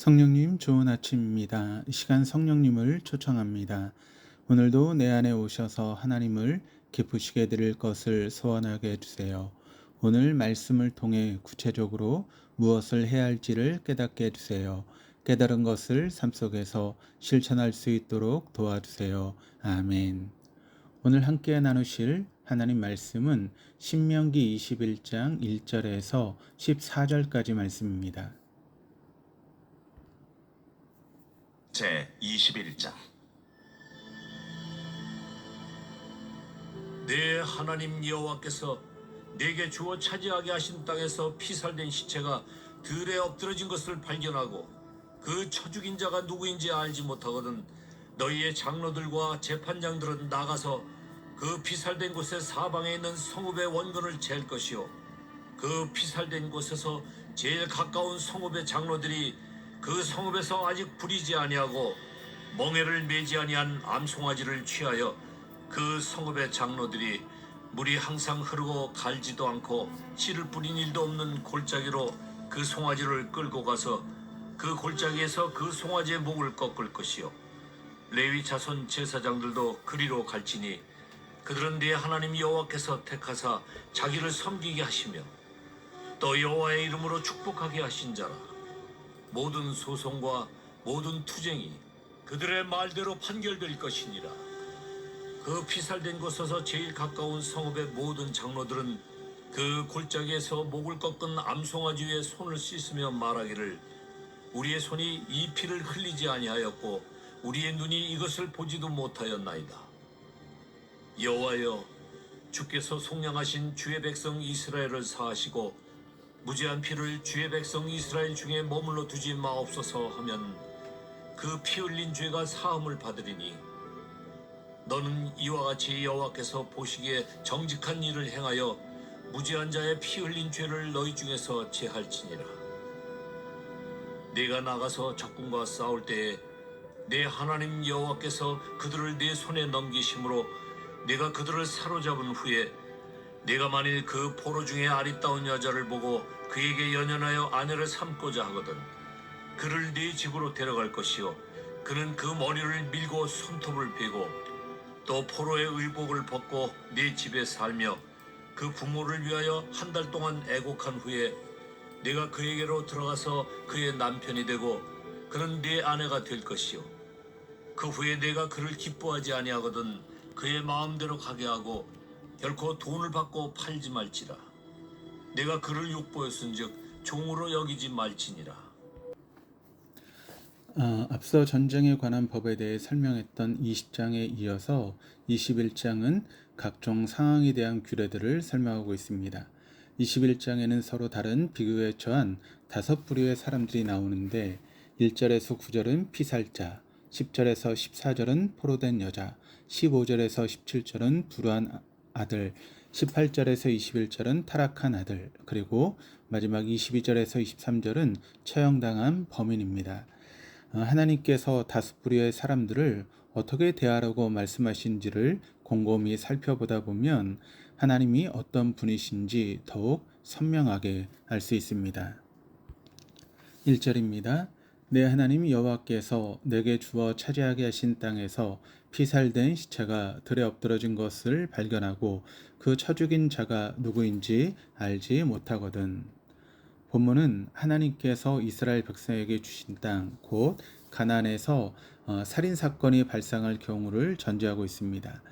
성령님 좋은 아침입니다. 이 시간 성령님을 초청합니다. 오늘도 내 안에 오셔서 하나님을 기쁘시게 드릴 것을 소원하게 해주세요. 오늘 말씀을 통해 구체적으로 무엇을 해야 할지를 깨닫게 해주세요. 깨달은 것을 삶 속에서 실천할 수 있도록 도와주세요. 아멘. 오늘 함께 나누실 하나님 말씀은 신명기 21장 1절에서 14절까지 말씀입니다. 제 21장. 내 하나님 여호와께서 내게 주어 차지하게 하신 땅에서 피살된 시체가 들에 엎드러진 것을 발견하고 그 쳐죽인 자가 누구인지 알지 못하거든 너희의 장로들과 재판장들은 나가서 그 피살된 곳의 사방에 있는 성읍의 원근을 잴 것이요 그 피살된 곳에서 제일 가까운 성읍의 장로들이 그 성읍에서 아직 부리지 아니하고 멍에를 매지 아니한 암송아지를 취하여 그 성읍의 장로들이 물이 항상 흐르고 갈지도 않고 씨를 뿌린 일도 없는 골짜기로 그 송아지를 끌고 가서 그 골짜기에서 그 송아지의 목을 꺾을 것이요 레위 자손 제사장들도 그리로 갈지니 그들은 네 하나님 여호와께서 택하사 자기를 섬기게 하시며 또 여호와의 이름으로 축복하게 하신 자라. 모든 소송과 모든 투쟁이 그들의 말대로 판결될 것이니라. 그 피살된 곳에서 제일 가까운 성읍의 모든 장로들은 그 골짜기에서 목을 꺾은 암송아지 위에 손을 씻으며 말하기를 우리의 손이 이 피를 흘리지 아니하였고 우리의 눈이 이것을 보지도 못하였나이다. 여호와여, 주께서 속량하신 주의 백성 이스라엘을 사하시고 무죄한 피를 주의 백성 이스라엘 중에 머물러 두지 마옵소서 하면 그 피 흘린 죄가 사함을 받으리니 너는 이와 같이 여호와께서 보시기에 정직한 일을 행하여 무죄한 자의 피 흘린 죄를 너희 중에서 제할지니라. 네가 나가서 적군과 싸울 때에 내 하나님 여호와께서 그들을 네 손에 넘기심으로 네가 그들을 사로잡은 후에 네가 만일 그 포로 중에 아리따운 여자를 보고 그에게 연연하여 아내를 삼고자 하거든 그를 네 집으로 데려갈 것이요 그는 그 머리를 밀고 손톱을 베고 또 포로의 의복을 벗고 네 집에 살며 그 부모를 위하여 한 달 동안 애곡한 후에 네가 그에게로 들어가서 그의 남편이 되고 그는 네 아내가 될 것이요 그 후에 네가 그를 기뻐하지 아니하거든 그의 마음대로 가게 하고 결코 돈을 받고 팔지 말지라. 내가 그를 욕보였은즉 종으로 여기지 말지니라. 앞서 전쟁에 관한 법에 대해 설명했던 20장에 이어서 21장은 각종 상황에 대한 규례들을 설명하고 있습니다. 21장에는 서로 다른 비교에 처한 5부류의 사람들이 나오는데 1절에서 9절은 피살자, 10절에서 14절은 포로된 여자, 15절에서 17절은 불우한 아들, 18절에서 21절은 타락한 아들, 그리고 마지막 22절에서 23절은 처형당한 범인입니다. 하나님께서 5부류의 사람들을 어떻게 대하라고 말씀하신지를 곰곰이 살펴보다 보면 하나님이 어떤 분이신지 더욱 선명하게 알 수 있습니다. 1절입니다. 내 하나님 여호와께서 내게 주어 차지하게 하신 땅에서 피살된 시체가 들에 엎드러진 것을 발견하고 그 쳐 죽인 자가 누구인지 알지 못하거든. 본문은 하나님께서 이스라엘 백성에게 주신 땅, 곧 가나안에서 살인사건이 발생할 경우를 전제하고 있습니다.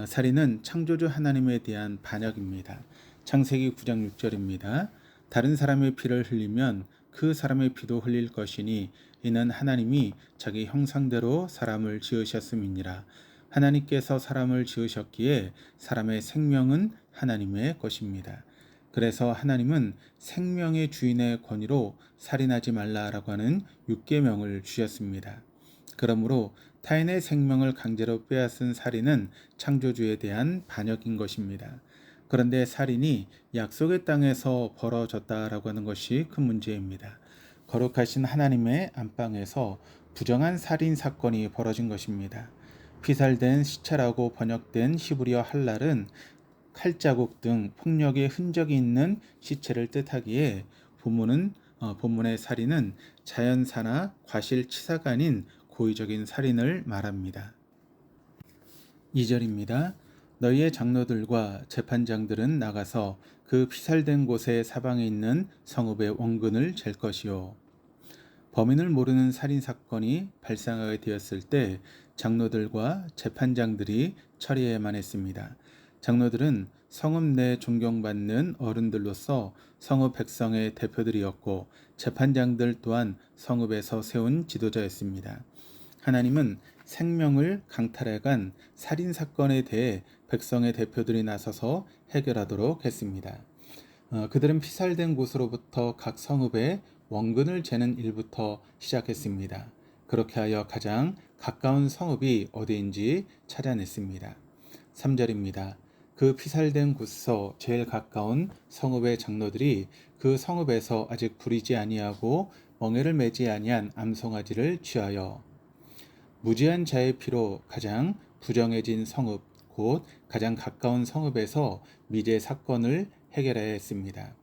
살인은 창조주 하나님에 대한 반역입니다. 창세기 9장 6절입니다. 다른 사람의 피를 흘리면 그 사람의 피도 흘릴 것이니 이는 하나님이 자기 형상대로 사람을 지으셨음이니라. 하나님께서 사람을 지으셨기에 사람의 생명은 하나님의 것입니다. 그래서 하나님은 생명의 주인의 권위로 살인하지 말라라고 하는 6계명을 주셨습니다. 그러므로 타인의 생명을 강제로 빼앗은 살인은 창조주에 대한 반역인 것입니다. 그런데 살인이 약속의 땅에서 벌어졌다라고 하는 것이 큰 문제입니다. 거룩하신 하나님의 안방에서 부정한 살인 사건이 벌어진 것입니다. 피살된 시체라고 번역된 히브리어 할랄은 칼자국 등 폭력의 흔적이 있는 시체를 뜻하기에 본문은 본문의 살인은 자연사나 과실치사가 아닌 고의적인 살인을 말합니다. 2절입니다. 너희의 장로들과 재판장들은 나가서 그 피살된 곳의 사방에 있는 성읍의 원근을 잴 것이요. 범인을 모르는 살인사건이 발생하게 되었을 때 장로들과 재판장들이 처리해야만 했습니다. 장로들은 성읍 내 존경받는 어른들로서 성읍 백성의 대표들이었고 재판장들 또한 성읍에서 세운 지도자였습니다. 하나님은 생명을 강탈해간 살인사건에 대해 백성의 대표들이 나서서 해결하도록 했습니다. 그들은 피살된 곳으로부터 각 성읍의 원근을 재는 일부터 시작했습니다. 그렇게 하여 가장 가까운 성읍이 어디인지 찾아냈습니다. 3절입니다. 그 피살된 곳에서 제일 가까운 성읍의 장로들이 그 성읍에서 아직 부리지 아니하고 멍에를 매지 아니한 암송아지를 취하여 무지한 자의 피로 가장 부정해진 성읍, 곧 가장 가까운 성읍에서 미제 사건을 해결해야 했습니다.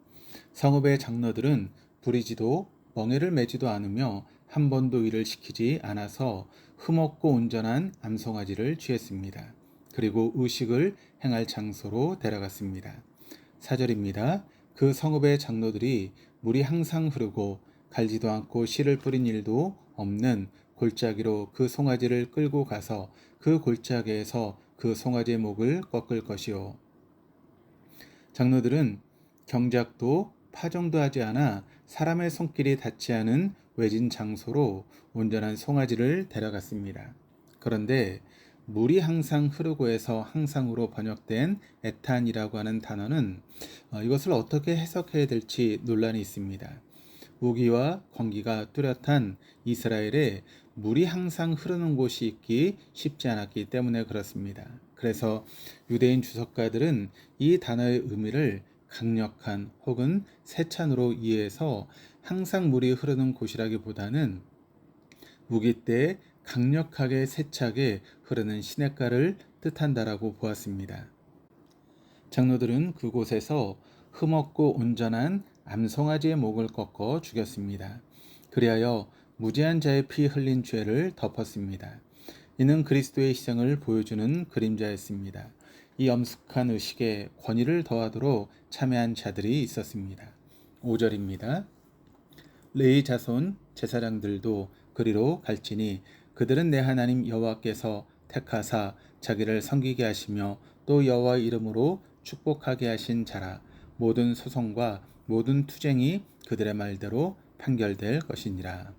성읍의 장로들은 부리지도 멍에를 매지도 않으며 한 번도 일을 시키지 않아서 흠없고 온전한 암송아지를 취했습니다. 그리고 의식을 행할 장소로 데려갔습니다. 4절입니다. 그 성읍의 장로들이 물이 항상 흐르고 갈지도 않고 씨를 뿌린 일도 없는 골짜기로 그 송아지를 끌고 가서 그 골짜기에서 그 송아지의 목을 꺾을 것이요. 장로들은 경작도 파종도 하지 않아 사람의 손길이 닿지 않은 외진 장소로 온전한 송아지를 데려갔습니다. 그런데 물이 항상 흐르고에서 항상으로 번역된 에탄이라고 하는 단어는 이것을 어떻게 해석해야 될지 논란이 있습니다. 우기와 건기가 뚜렷한 이스라엘에 물이 항상 흐르는 곳이 있기 쉽지 않았기 때문에 그렇습니다. 그래서 유대인 주석가들은 이 단어의 의미를 강력한 혹은 세찬으로 이해해서 항상 물이 흐르는 곳이라기보다는 우기 때 강력하게 세차게 흐르는 시냇가를 뜻한다라고 보았습니다. 장로들은 그곳에서 흠없고 온전한 암송아지의 목을 꺾어 죽였습니다. 그리하여 무죄한 자의 피 흘린 죄를 덮었습니다. 이는 그리스도의 희생을 보여주는 그림자였습니다. 이 엄숙한 의식에 권위를 더하도록 참여한 자들이 있었습니다. 5절입니다. 레위 자손 제사장들도 그리로 갈지니 그들은 내 하나님 여호와께서 택하사 자기를 섬기게 하시며 또 여호와 이름으로 축복하게 하신 자라. 모든 소송과 모든 투쟁이 그들의 말대로 판결될 것이니라.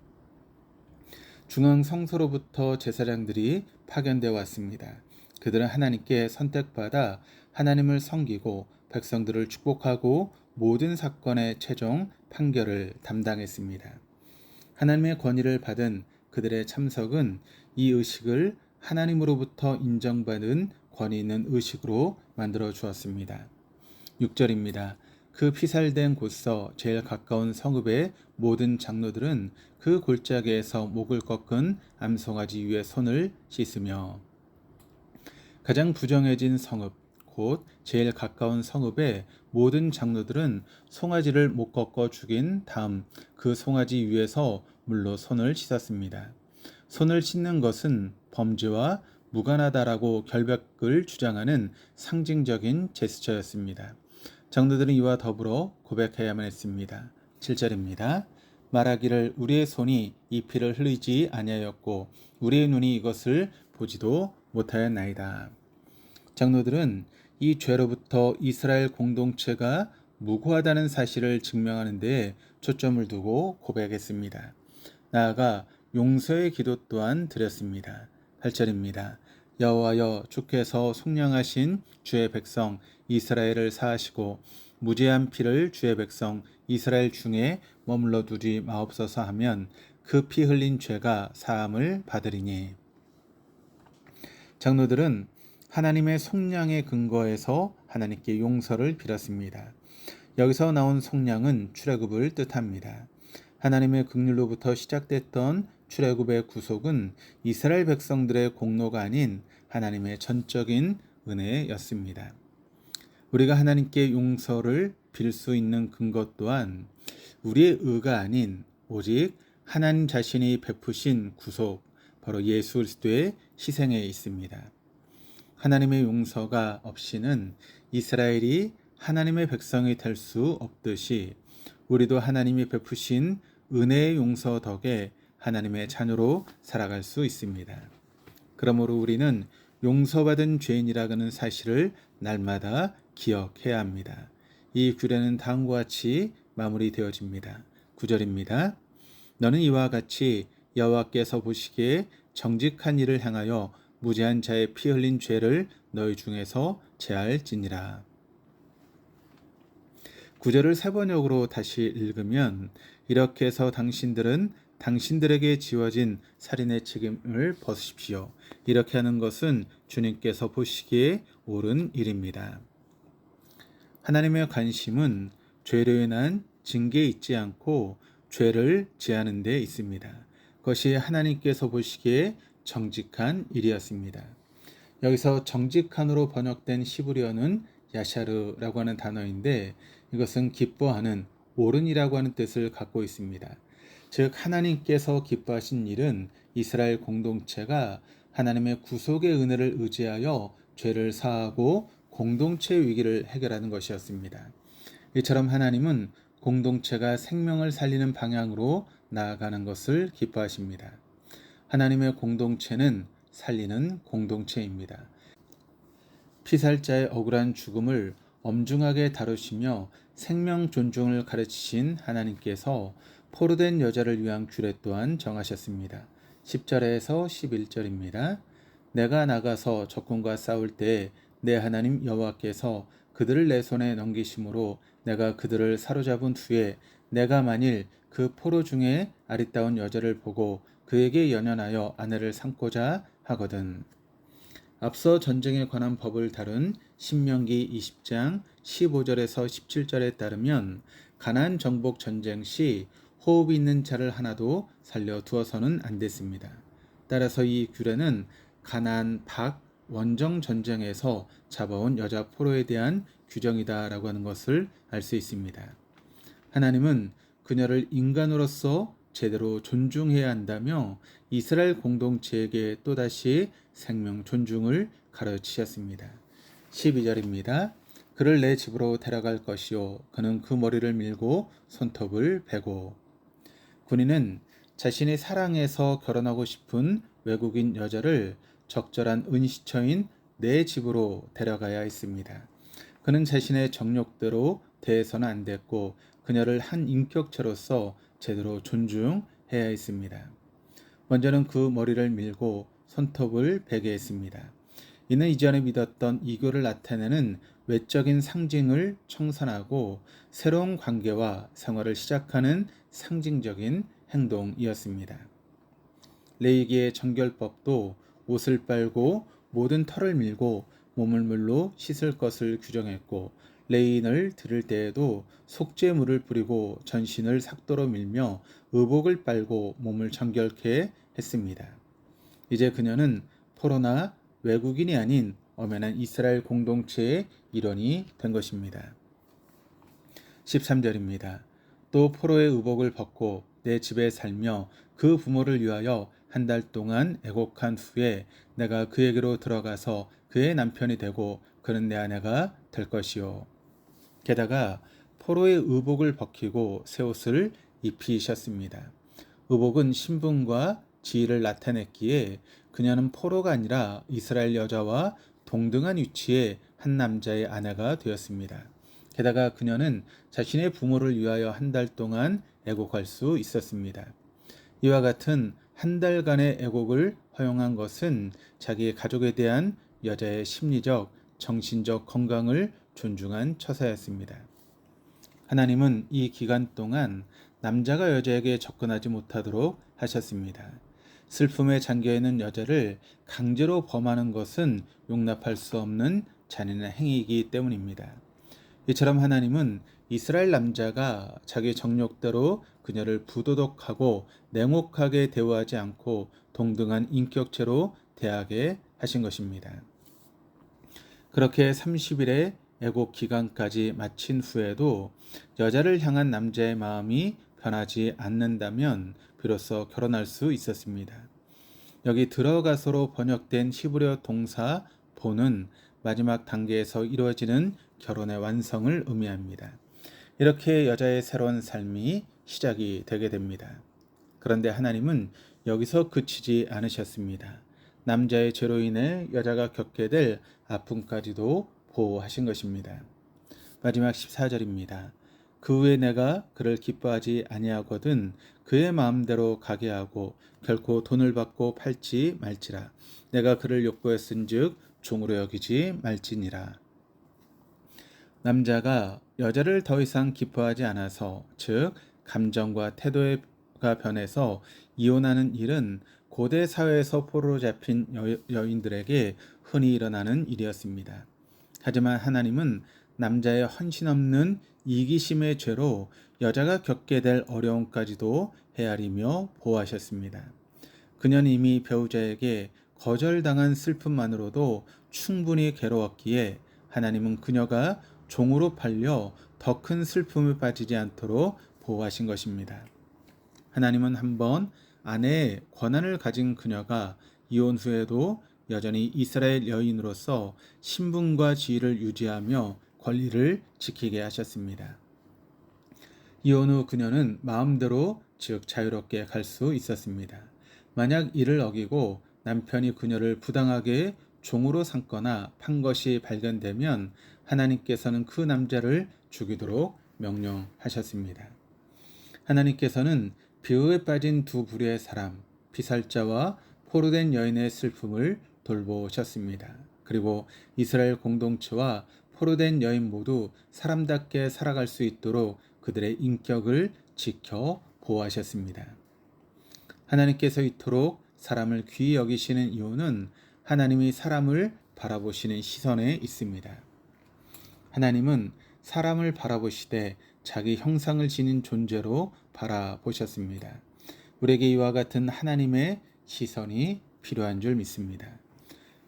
중앙 성소로부터 제사장들이 파견되어 왔습니다. 그들은 하나님께 선택받아 하나님을 섬기고 백성들을 축복하고 모든 사건의 최종 판결을 담당했습니다. 하나님의 권위를 받은 그들의 참석은 이 의식을 하나님으로부터 인정받은 권위 있는 의식으로 만들어 주었습니다. 6절입니다. 그 피살된 곳서 제일 가까운 성읍의 모든 장로들은 그 골짜기에서 목을 꺾은 암송아지 위에 손을 씻으며 가장 부정해진 성읍, 곧 제일 가까운 성읍의 모든 장로들은 송아지를 못 꺾어 죽인 다음 그 송아지 위에서 물로 손을 씻었습니다. 손을 씻는 것은 범죄와 무관하다라고 결백을 주장하는 상징적인 제스처였습니다. 장로들은 이와 더불어 고백해야만 했습니다. 7절입니다. 말하기를 우리의 손이 이 피를 흘리지 아니하였고 우리의 눈이 이것을 보지도 못하였나이다. 장로들은 이 죄로부터 이스라엘 공동체가 무고하다는 사실을 증명하는 데에 초점을 두고 고백했습니다. 나아가 용서의 기도 또한 드렸습니다. 8절입니다. 여호와여 주께서 속량하신 주의 백성 이스라엘을 사하시고 무죄한 피를 주의 백성 이스라엘 중에 머물러 두지 마옵소서 하면 그 피 흘린 죄가 사함을 받으리니. 장로들은 하나님의 속량의 근거에서 하나님께 용서를 빌었습니다. 여기서 나온 속량은 출애굽을 뜻합니다. 하나님의 긍휼로부터 시작됐던 출애굽의 구속은 이스라엘 백성들의 공로가 아닌 하나님의 전적인 은혜였습니다. 우리가 하나님께 용서를 빌 수 있는 근거 또한 우리의 의가 아닌 오직 하나님 자신이 베푸신 구속, 바로 예수 그리스도의 희생에 있습니다. 하나님의 용서가 없이는 이스라엘이 하나님의 백성이 될 수 없듯이 우리도 하나님이 베푸신 은혜의 용서 덕에 하나님의 자녀로 살아갈 수 있습니다. 그러므로 우리는 용서받은 죄인이라는 사실을 날마다 기억해야 합니다. 이 규례는 다음과 같이 마무리되어집니다. 9절입니다. 너는 이와 같이 여호와께서 보시기에 정직한 일을 행하여 무죄한 자의 피 흘린 죄를 너희 중에서 제할지니라. 9절을 세 번역으로 다시 읽으면 이렇게 해서 당신들은 당신들에게 지워진 살인의 책임을 벗으십시오. 이렇게 하는 것은 주님께서 보시기에 옳은 일입니다. 하나님의 관심은 죄로 인한 징계에 있지 않고 죄를 제하는 데 있습니다. 그것이 하나님께서 보시기에 정직한 일이었습니다. 여기서 정직한으로 번역된 히브리어는 야샤르라고 하는 단어인데 이것은 기뻐하는, 옳은이라고 하는 뜻을 갖고 있습니다. 즉 하나님께서 기뻐하신 일은 이스라엘 공동체가 하나님의 구속의 은혜를 의지하여 죄를 사하고 공동체 위기를 해결하는 것이었습니다. 이처럼 하나님은 공동체가 생명을 살리는 방향으로 나아가는 것을 기뻐하십니다. 하나님의 공동체는 살리는 공동체입니다. 피살자의 억울한 죽음을 엄중하게 다루시며 생명 존중을 가르치신 하나님께서 포로된 여자를 위한 규례 또한 정하셨습니다. 10절에서 11절입니다. 내가 나가서 적군과 싸울 때 내 하나님 여호와께서 그들을 내 손에 넘기심으로 내가 그들을 사로잡은 후에 내가 만일 그 포로 중에 아리따운 여자를 보고 그에게 연연하여 아내를 삼고자 하거든. 앞서 전쟁에 관한 법을 다룬 신명기 20장 15절에서 17절에 따르면 가나안 정복 전쟁 시 호흡이 있는 자를 하나도 살려두어서는 안 됐습니다. 따라서 이 규례는 가나안 박 원정 전쟁에서 잡아온 여자 포로에 대한 규정이다라고 하는 것을 알 수 있습니다. 하나님은 그녀를 인간으로서 제대로 존중해야 한다며 이스라엘 공동체에게 또다시 생명 존중을 가르치셨습니다. 12절입니다. 그를 내 집으로 데려갈 것이요 그는 그 머리를 밀고 손톱을 베고. 군인은 자신이 사랑해서 결혼하고 싶은 외국인 여자를 적절한 은시처인 내 집으로 데려가야 했습니다. 그는 자신의 정욕대로 대해서는 안 됐고 그녀를 한 인격체로서 제대로 존중해야 했습니다. 먼저는 그 머리를 밀고 손톱을 베게 했습니다. 이는 이전에 믿었던 이교를 나타내는 외적인 상징을 청산하고 새로운 관계와 생활을 시작하는 상징적인 행동이었습니다. 레위기의 정결법도 옷을 빨고 모든 털을 밀고 몸을 물로 씻을 것을 규정했고 레인을 드릴 때에도 속죄물을 뿌리고 전신을 삭도로 밀며 의복을 빨고 몸을 정결케 했습니다. 이제 그녀는 포로나 외국인이 아닌 엄연한 이스라엘 공동체의 일원이 된 것입니다. 13절입니다. 또 포로의 의복을 벗고 내 집에 살며 그 부모를 위하여 한 달 동안 애곡한 후에 내가 그에게로 들어가서 그의 남편이 되고 그는 내 아내가 될 것이요. 게다가 포로의 의복을 벗기고 새 옷을 입히셨습니다. 의복은 신분과 지위를 나타냈기에 그녀는 포로가 아니라 이스라엘 여자와 동등한 위치의 한 남자의 아내가 되었습니다. 게다가 그녀는 자신의 부모를 위하여 한 달 동안 애곡할 수 있었습니다. 이와 같은 한 달간의 애곡을 허용한 것은 자기의 가족에 대한 여자의 심리적, 정신적 건강을 존중한 처사였습니다. 하나님은 이 기간 동안 남자가 여자에게 접근하지 못하도록 하셨습니다. 슬픔에 잠겨있는 여자를 강제로 범하는 것은 용납할 수 없는 잔인한 행위이기 때문입니다. 이처럼 하나님은 이스라엘 남자가 자기 정욕대로 그녀를 부도덕하고 냉혹하게 대우하지 않고 동등한 인격체로 대하게 하신 것입니다. 그렇게 30일의 애국 기간까지 마친 후에도 여자를 향한 남자의 마음이 변하지 않는다면 비로소 결혼할 수 있었습니다. 여기 들어가서로 번역된 히브리어 동사 보는 마지막 단계에서 이루어지는 결혼의 완성을 의미합니다. 이렇게 여자의 새로운 삶이 시작이 되게 됩니다. 그런데 하나님은 여기서 그치지 않으셨습니다. 남자의 죄로 인해 여자가 겪게 될 아픔까지도 보호하신 것입니다. 마지막 14절입니다. 그 후에 내가 그를 기뻐하지 아니하거든 그의 마음대로 가게 하고 결코 돈을 받고 팔지 말지라. 내가 그를 욕보했은즉 종으로 여기지 말지니라. 남자가 여자를 더 이상 기뻐하지 않아서, 즉 감정과 태도가 변해서 이혼하는 일은 고대 사회에서 포로로 잡힌 여인들에게 흔히 일어나는 일이었습니다. 하지만 하나님은 남자의 헌신 없는 이기심의 죄로 여자가 겪게 될 어려움까지도 헤아리며 보호하셨습니다. 그녀는 이미 배우자에게 거절당한 슬픔만으로도 충분히 괴로웠기에 하나님은 그녀가 종으로 팔려 더 큰 슬픔에 빠지지 않도록 보호하신 것입니다. 하나님은 한번 아내의 권한을 가진 그녀가 이혼 후에도 여전히 이스라엘 여인으로서 신분과 지위를 유지하며 권리를 지키게 하셨습니다. 이혼 후 그녀는 마음대로 즉 자유롭게 갈 수 있었습니다. 만약 이를 어기고 남편이 그녀를 부당하게 종으로 삼거나 판 것이 발견되면 하나님께서는 그 남자를 죽이도록 명령하셨습니다. 하나님께서는 비유에 빠진 두 부류의 사람, 피살자와 포로된 여인의 슬픔을 돌보셨습니다. 그리고 이스라엘 공동체와 포로된 여인 모두 사람답게 살아갈 수 있도록 그들의 인격을 지켜 보호하셨습니다. 하나님께서 이토록 사람을 귀히 여기시는 이유는 하나님이 사람을 바라보시는 시선에 있습니다. 하나님은 사람을 바라보시되 자기 형상을 지닌 존재로 바라보셨습니다. 우리에게 이와 같은 하나님의 시선이 필요한 줄 믿습니다.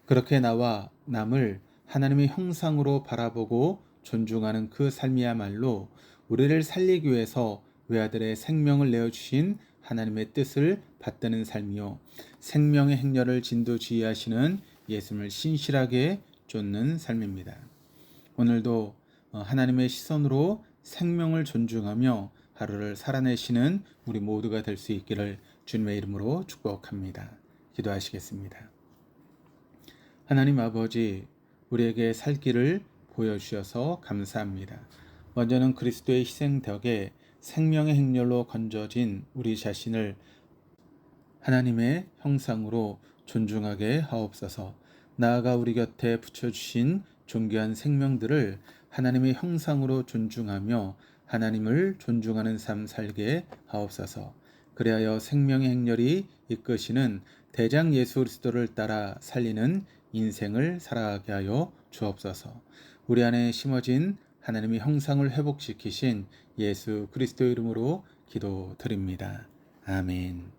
그렇게 나와 남을 하나님의 형상으로 바라보고 존중하는 그 삶이야말로 우리를 살리기 위해서 외아들의 생명을 내어주신 하나님의 뜻을 받드는 삶이요, 생명의 행렬을 진두지휘하시는 예수님을 신실하게 쫓는 삶입니다. 오늘도 하나님의 시선으로 생명을 존중하며 하루를 살아내시는 우리 모두가 될 수 있기를 주님의 이름으로 축복합니다. 기도하시겠습니다. 하나님 아버지, 우리에게 살 길을 보여주셔서 감사합니다. 먼저는 그리스도의 희생 덕에 생명의 행렬로 건져진 우리 자신을 하나님의 형상으로 존중하게 하옵소서. 나아가 우리 곁에 붙여주신 존귀한 생명들을 하나님의 형상으로 존중하며 하나님을 존중하는 삶 살게 하옵소서. 그리하여 생명의 행렬이 이끄시는 대장 예수 그리스도를 따라 살리는 인생을 살아가게 하여 주옵소서. 우리 안에 심어진 하나님의 형상을 회복시키신 예수 그리스도 이름으로 기도드립니다. 아멘.